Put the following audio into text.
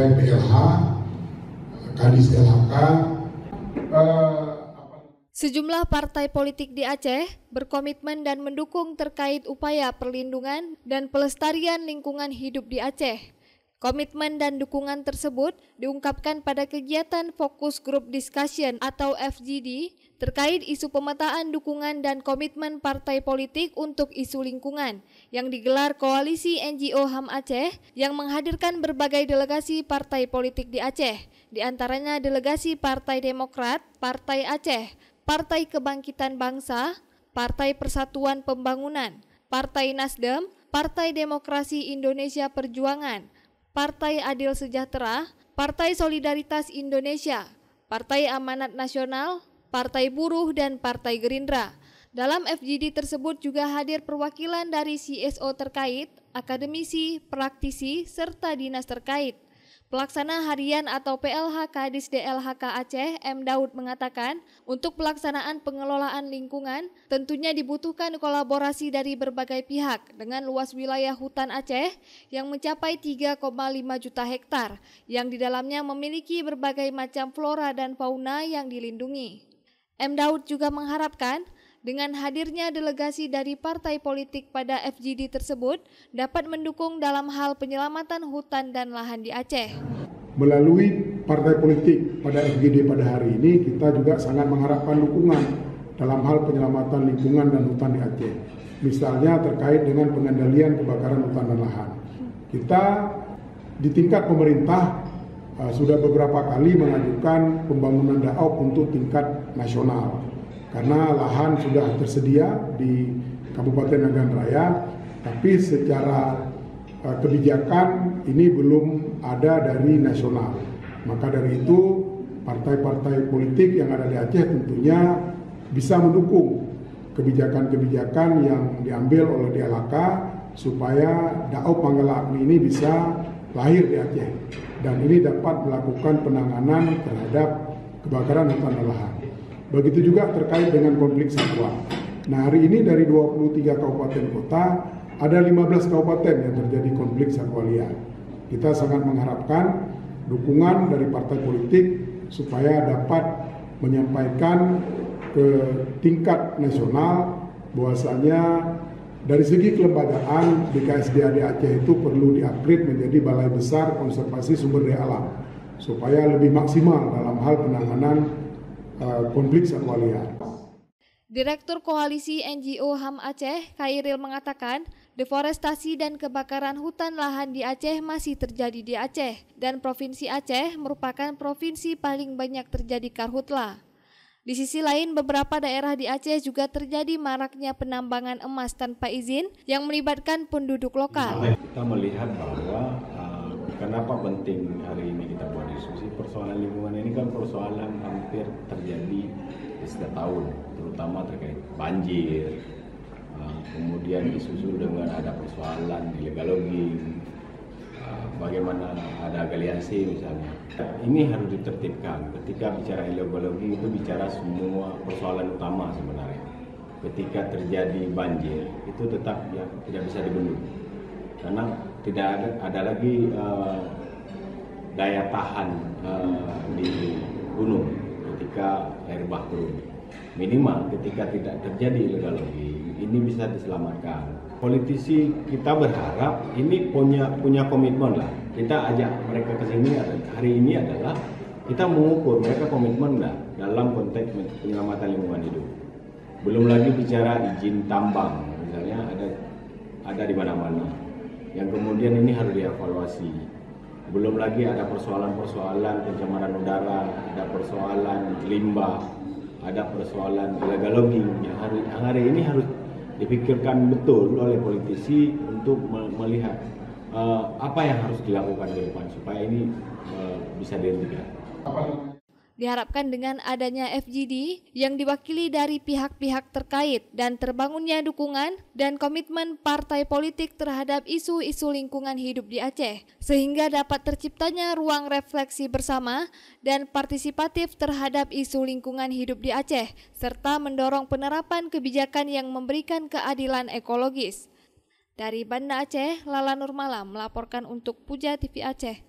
sebagai PLH, Kadis LHK. Sejumlah partai politik di Aceh berkomitmen dan mendukung terkait upaya perlindungan dan pelestarian lingkungan hidup di Aceh. Komitmen dan dukungan tersebut diungkapkan pada kegiatan Focus Group Discussion atau FGD terkait isu pemetaan dukungan dan komitmen partai politik untuk isu lingkungan yang digelar Koalisi NGO HAM Aceh yang menghadirkan berbagai delegasi partai politik di Aceh, di antaranya delegasi Partai Demokrat, Partai Aceh, Partai Kebangkitan Bangsa, Partai Persatuan Pembangunan, Partai Nasdem, Partai Demokrasi Indonesia Perjuangan, Partai Adil Sejahtera, Partai Solidaritas Indonesia, Partai Amanat Nasional, Partai Buruh, dan Partai Gerindra. Dalam FGD tersebut juga hadir perwakilan dari CSO terkait, akademisi, praktisi, serta dinas terkait. Pelaksana Harian atau PLH Kadis DLHK Aceh, M. Daud mengatakan, untuk pelaksanaan pengelolaan lingkungan tentunya dibutuhkan kolaborasi dari berbagai pihak dengan luas wilayah hutan Aceh yang mencapai 3,5 juta hektar, yang di dalamnya memiliki berbagai macam flora dan fauna yang dilindungi. M. Daud juga mengharapkan dengan hadirnya delegasi dari partai politik pada FGD tersebut dapat mendukung dalam hal penyelamatan hutan dan lahan di Aceh. Melalui partai politik pada FGD pada hari ini, kita juga sangat mengharapkan dukungan dalam hal penyelamatan lingkungan dan hutan di Aceh. Misalnya terkait dengan pengendalian kebakaran hutan dan lahan. Kita di tingkat pemerintah sudah beberapa kali mengajukan pembangunan DAOP untuk tingkat nasional. Karena lahan sudah tersedia di Kabupaten Nagan Raya, tapi secara kebijakan ini belum ada dari nasional. Maka dari itu partai-partai politik yang ada di Aceh tentunya bisa mendukung kebijakan-kebijakan yang diambil oleh DLHK supaya DAOP Manggala Agni ini bisa lahir di Aceh. Dan ini dapat melakukan penanganan terhadap kebakaran hutan dan lahan. Begitu juga terkait dengan konflik satwa. Nah, hari ini dari 23 kabupaten kota, ada 15 kabupaten yang terjadi konflik satwa liar. Kita sangat mengharapkan dukungan dari partai politik supaya dapat menyampaikan ke tingkat nasional bahwasanya dari segi kelembagaan BKSDA di Aceh itu perlu di-upgrade menjadi Balai Besar Konservasi Sumber Daya Alam supaya lebih maksimal dalam hal penanganan konflik satwa liar. Direktur Koalisi NGO HAM Aceh, Khairil mengatakan, deforestasi dan kebakaran hutan lahan di Aceh masih terjadi di Aceh, dan Provinsi Aceh merupakan provinsi paling banyak terjadi karhutla. Di sisi lain, beberapa daerah di Aceh juga terjadi maraknya penambangan emas tanpa izin yang melibatkan penduduk lokal. Kita melihat bahwa kenapa penting hari ini kita buat diskusi persoalan lingkungan ini kan persoalan hampir terjadi setiap tahun, terutama terkait banjir, kemudian disusul dengan ada persoalan illegal logging, bagaimana ada galiansi misalnya. Ini harus ditertibkan. Ketika bicara illegal logging itu bicara semua persoalan utama sebenarnya. Ketika terjadi banjir itu tetap ya, tidak bisa dibendung. Karena tidak ada lagi daya tahan di gunung ketika air bah turun. Minimal ketika tidak terjadi illegal logging ini bisa diselamatkan. Politisi kita berharap ini punya komitmen lah. Kita ajak mereka ke sini hari ini adalah kita mengukur mereka komitmen nggak dalam konteks penyelamatan lingkungan hidup. Belum lagi bicara izin tambang misalnya ada di mana-mana. Yang kemudian ini harus dievaluasi. Belum lagi ada persoalan-persoalan pencemaran udara, ada persoalan limbah, ada persoalan illegal logging yang hari ini harus dipikirkan betul oleh politisi untuk melihat apa yang harus dilakukan ke depan supaya ini bisa dihentikan. Diharapkan dengan adanya FGD yang diwakili dari pihak-pihak terkait dan terbangunnya dukungan dan komitmen partai politik terhadap isu-isu lingkungan hidup di Aceh, sehingga dapat terciptanya ruang refleksi bersama dan partisipatif terhadap isu lingkungan hidup di Aceh, serta mendorong penerapan kebijakan yang memberikan keadilan ekologis. Dari Banda Aceh, Lala Nurmala melaporkan untuk Puja TV Aceh.